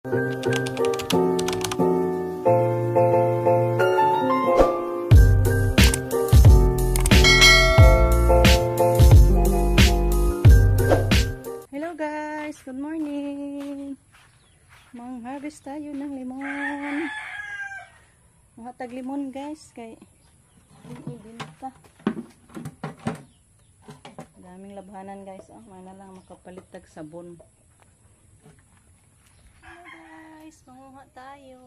Hello guys, good morning. Mang-harvest tayo ng limon. Mga tag-limon guys, kay ibinta. Daming labhanan guys, oh, mana lang makapalit tag sabon. Hello guys, manguha tayo.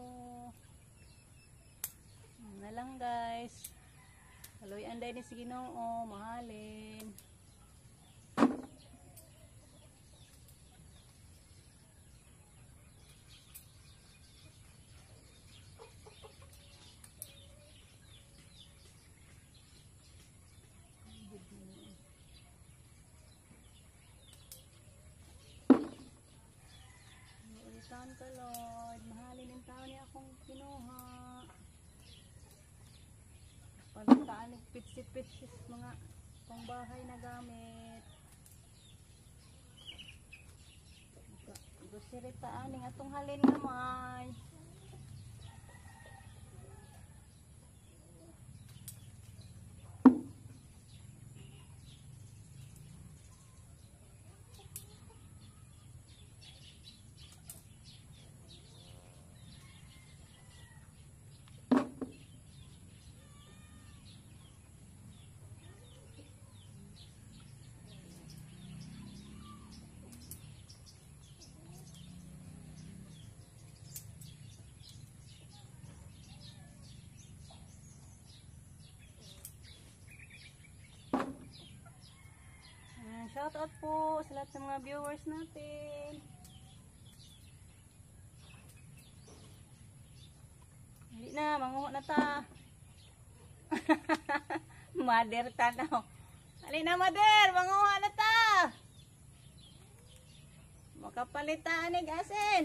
Na lang guys. Haloy anday ni si Ginoo, mahalin. Ulitan ka Lord, mahalin ang tao niya akong kinuha. Pagkaan nagpitsit-pitsit mga pangbahay na gamit. Gusiritaan ng atong halin naman. Shout out po sa lahat ng mga viewers natin. Hindi na, manguha na ta. Mother tanaw. Halina na mother, manguha na ta. Makapalitaan ni asin.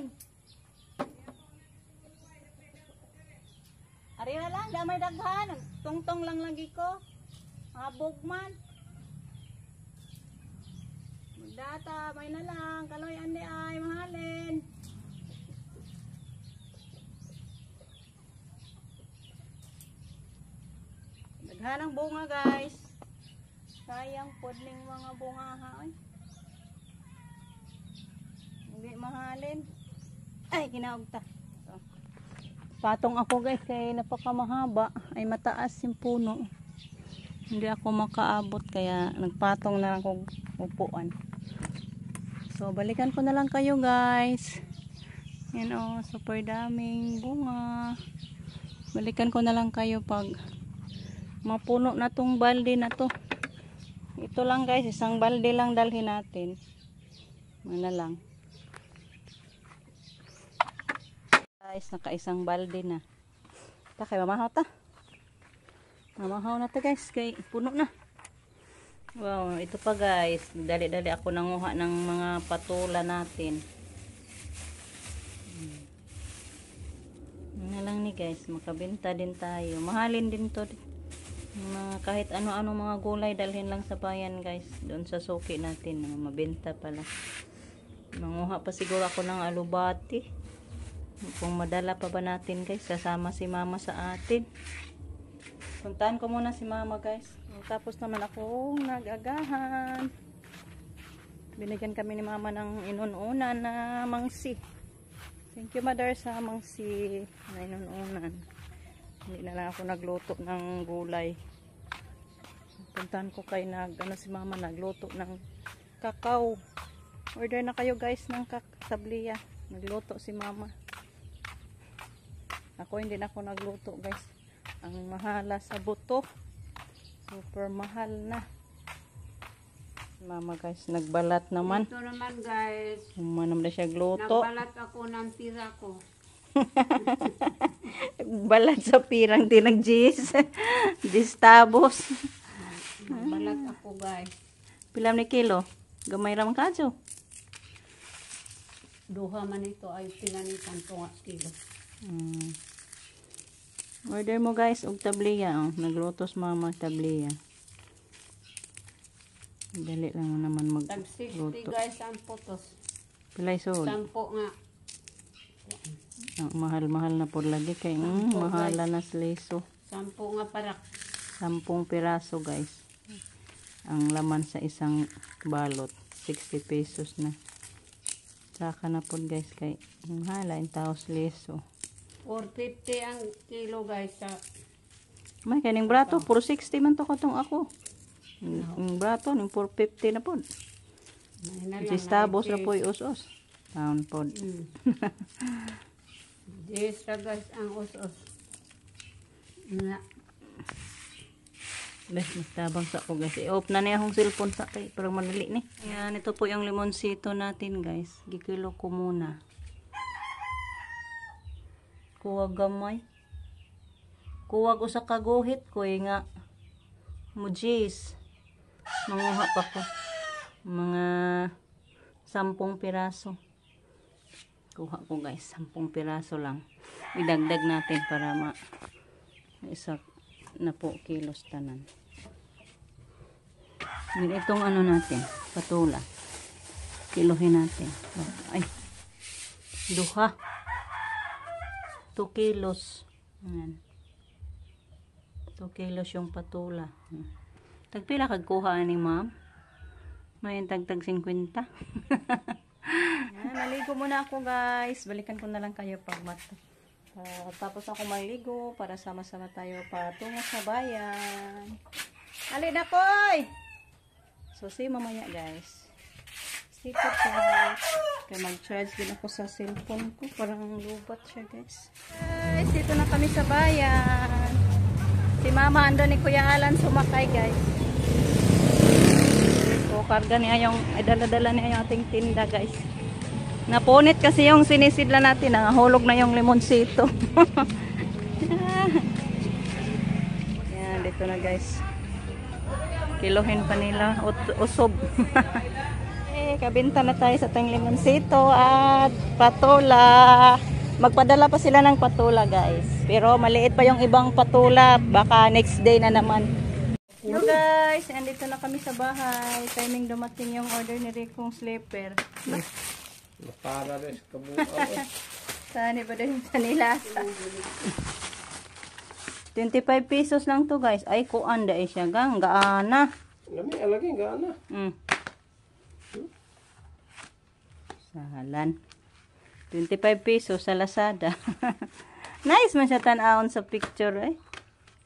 Ari na lang, damay daghan. Tungtong lang lagi ko. Habog man. Data, may na lang. Kaloy andi ay, mahalin. Daghanang bunga guys. Sayang pod ning mga bunga ha. Ay. Hindi mahalin. Ay, kinaog ta. So, patong ako guys kay napakamahaba. Ay mataas yung puno. Hindi ako makaabot kaya nagpatong na lang kong upuan. So, balikan ko na lang kayo guys. Yan o, super daming bunga. Balikan ko na lang kayo pag mapuno na tong balde na to. Ito lang guys, isang balde lang dalhin natin. Mana lang. Guys, naka-isang balde na. Kay mamahaw ta. Mamahaw na ta guys, kay puno na. Wow, ito pa guys. Dali-dali ako nanguha ng mga patula natin. Na lang ni guys, makabenta din tayo. Mahalin din to. Kahit ano-ano mga gulay dalhin lang sa bayan guys. Doon sa suki natin, mabenta pala. Manguha pa siguro ako ng alubati. Kung madala pa ba natin guys, sasama si mama sa atin. Puntahan ko muna si mama guys. Tapos naman ako nag-agahan. Binigyan kami ni mama ng inununan na mangsi. Thank you mother sa mangsi na inununan. Hindi na lang ako nagluto ng gulay. Puntahan ko kay si mama nagluto ng kakao. Order na kayo guys ng sabliya. Nagluto si mama. Ako hindi na ako nagluto guys. Ang mahala sa buto. Super mahal na. Mama guys, nagbalat naman. Ito naman guys. Umanam na siya gluto. Nagbalat ako ng tira ko. Balat sa pirang tinag-jis. Distabos. Nagbalat ako guys. Pilam ni kilo? Gamay ramang kadyo. Duha man ito ay pinanitan 2 kilo. Order mo guys og tabliya. Oh. Naglutos mama tabliya. Dali lang naman Tag 60 magluto. guys ang putos. Pilay sod. 10 nga. Ang mahal-mahal na po lagi kay mahala na sliso. 10 nga parak. 10 piraso guys. Ang laman sa isang balot. 60 pesos na. Saka na po guys kay mahala yung taos liso. 450 ang kilo guys sa May kaning brato. Puro 60 man to katong ako. Yung brato, yung 450 na po. Gistabos na po yung us-us. Taon po. Yes guys ang us-us. Na. Tabang sa ko guys. I-off na niya akong cellphone sa kay. Parang madali ni. Ayan, ito po yung limonsito natin guys. Gikilo ko muna. Kuwag gamay. Kuwag usa ka guhit ko nga. Mujis. Manguha pa ko. Mga 10 piraso. Kuha ko guys. 10 piraso lang. Idagdag natin para isa na po kilos tanan. Itong ano natin, patula. Kilohin natin. Ay. Duha. 2 kilos. Ayan. 2 kilos yung patula. Tagpila kagkuha ni ma'am? May tagtag 50. Ayan, maligo muna ako guys. Balikan ko na lang kayo pag tapos ako maligo para sama-sama tayo patungo sa bayan. Ali na koy! So see mamaya guys. Stay put guys. Kaya mag-charge din ako sa cellphone ko. Parang lubat siya guys. Guys, dito na kami sa bayan. Si mama ando ni Kuya Alan sumakay guys. So karga niya yung, dala-dala niya yung ating tinda guys. Napunit kasi yung sinisidla natin. Nangahulog na yung limonsito. Yan, dito na guys. Kilohin pa nila. Usob. Kabinta na tayo sa ating limonsito at patula. Magpadala pa sila ng patula guys. Pero maliit pa yung ibang patula. Baka next day na naman. Hello guys. Andito na kami sa bahay. Timing dumating yung order ni Ricong slipper. Para rin sa kabukaw. Saan ba din sa nilasa? 25 pesos lang to guys. Ay, kuan da siya gang. Gaana. Lami, alagay, gana. Sahalan. 25 pesos sa Lazada. Nice man siya tanawon sa picture eh.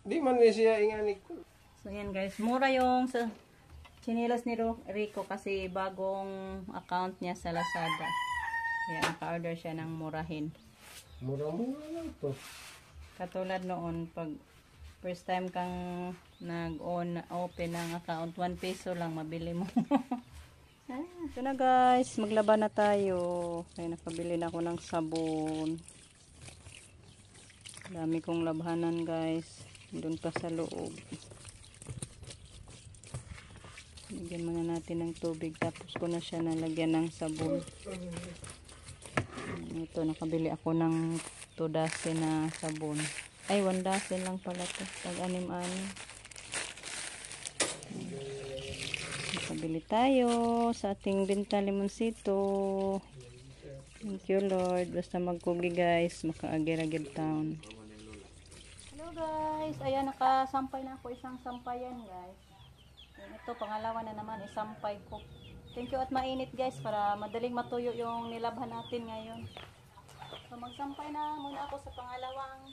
Di man niya siya ingani ko. So yan guys. Mura yung sa chinilas ni Rico kasi bagong account niya sa Lazada. Kaya naka-order siya ng murahin. Mura-mura lang to. Katulad noon, pag first time kang open ng account, 1 peso lang mabili mo. Ito na guys, maglaba na tayo. Kaya nakabili na ako ng sabon. Dami kong labhanan guys. Doon pa sa loob. Lagyan muna natin ng tubig. Tapos ko na siya nalagyan ng sabon. Ito, nakabili ako ng 2 dozen na sabon. Ay, 1 dozen lang pala to. Tag-anim-anim. Nakabili tayo sa ating Binta Limonsito. Thank you Lord. Basta magkugi guys. Maka-agir-agir town. Hello guys. Ayan, nakasampay na ako isang sampayan guys. Ito, pangalawa na naman, isampay ko. Thank you at mainit guys, para madaling matuyo yung nilabhan natin ngayon. So magsampay na muna ako sa pangalawang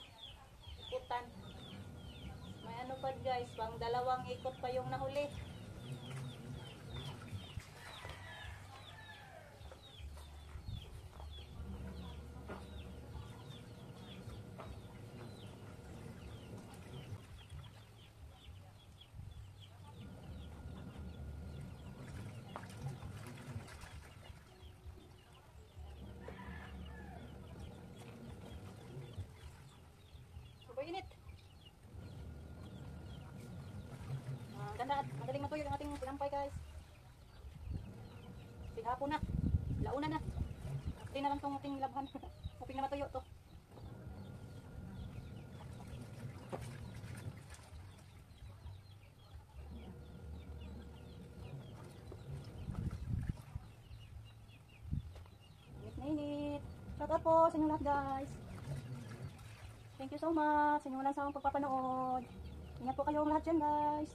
ikutan. May ano pa guys, pang 2 ikot pa yung nahuli. Init. Ganda at madaling matuyo yung ating sinampay guys. Pighapon na. Launa na. Hindi na lang itong ating labhan. Hoping na matuyo to. Init na init. Shout out po sa inyo lahat guys. Thank you so much sa inyong walang sawang pagpapanood. Ingat po kayong lahat dyan, guys.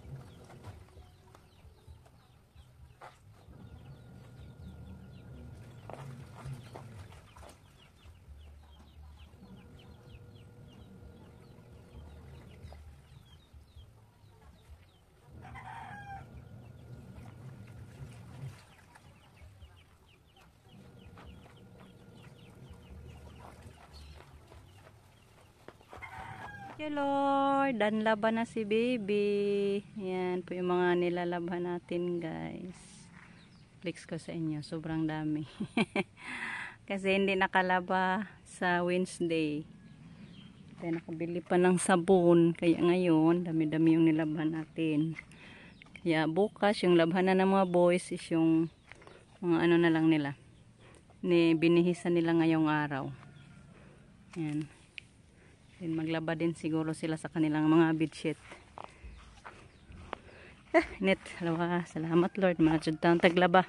Thank you, Lord. Danlaban na si baby. Yan po yung mga nilalabhan natin, guys. Flex ko sa inyo. Sobrang dami. Kasi hindi nakalaba sa Wednesday. Kaya nakabili pa ng sabon. Kaya ngayon, dami-dami yung nilabhan natin. Kaya bukas, yung labhanan ng mga boys is yung mga ano na lang nila. Binihisan nila ngayong araw. Yan. Then maglaba din siguro sila sa kanilang mga bedsheet. Net, salamat Lord, manajud tang taglaba.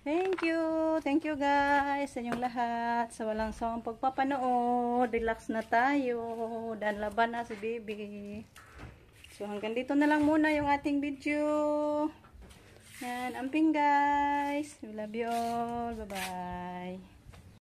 Thank you guys sa inyong lahat, sa walang sawang pagpapanood. Relax na tayo, dan laban na si baby. So hanggang dito na lang muna yung ating video. Yan, amping guys, we love you all, bye bye.